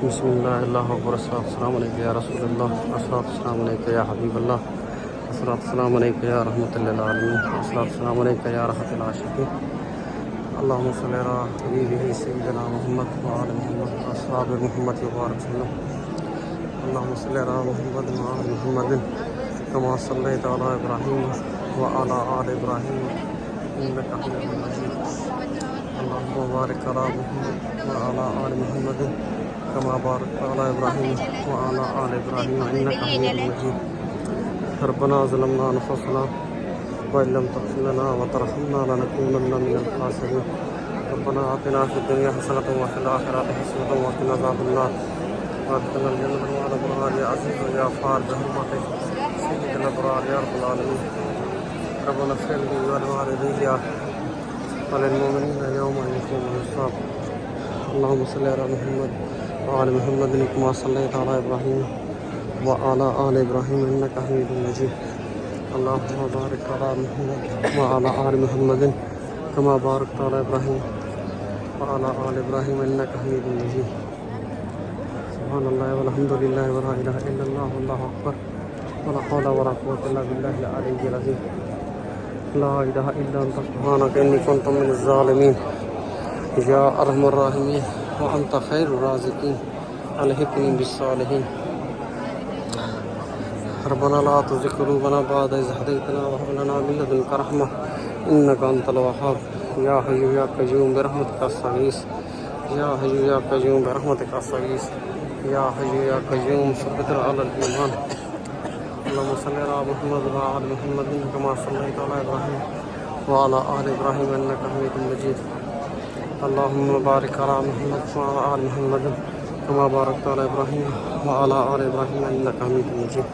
بسم الله الله أكبر الصلاة والسلام عليك يا رسول الله الصلاة والسلام عليك يا حبيب الله الصلاة والسلام عليك يا رحمة للعالمين الصلاة والسلام عليك يا رحمة العاشقين اللهم صل على حبيبه سيدنا محمد وعلى محمد وأصحاب محمد وبارك وسلم اللهم صل على محمد وعلى محمد كما صليت على إبراهيم وعلى آل إبراهيم إنك حميد مجيد اللهم بارك على محمد وعلى آل محمد كما باركت على إبراهيم وعلى آل إبراهيم إنك حميد مجيد ربنا ظلمنا أنفسنا وإن لم تغفر لنا وترحمنا لنكونن من الخاسرين ربنا آتنا في الدنيا حسنة وفي الآخرة حسنة وقنا عذاب النار وادخلنا الجنة مع الأبرار يا عزيز يا غفار برحمتك سيد الأبرار يا رب العالمين ربنا اغفر لي ولوالدي وللمؤمنين يوم يقوم الحساب اللهم صل على محمد وعلى محمد كما صليت على إبراهيم وعلى آل إبراهيم إنك حميد مجيد اللهم بارك على محمد وعلى آل محمد كما باركت على إبراهيم وعلى آل إبراهيم إنك حميد مجيد سبحان الله والحمد لله ولا إله إلا الله والله أكبر ولا حول ولا قوة إلا بالله العلي العظيم لا إله إلا أنت سبحانك إني كنت من الظالمين يا أرحم الراحمين وأنت خير الرازقين الحقني بالصالحين ربنا لا تزغ قلوبنا بعد إذ هديتنا وهب لنا من لدنك رحمة إنك أنت الوهاب يا حي يا قيوم برحمتك أستغيث يا حي يا قيوم برحمتك أستغيث يا حي يا قيوم ثبتنا على الإيمان اللهم صل على محمد وعلى محمد كما صليت على إبراهيم وعلى آل إبراهيم إنك حميد مجيد اللهم بارك على محمد وعلى آل محمد كما باركت على إبراهيم وعلى آل إبراهيم إنك حميد مجيد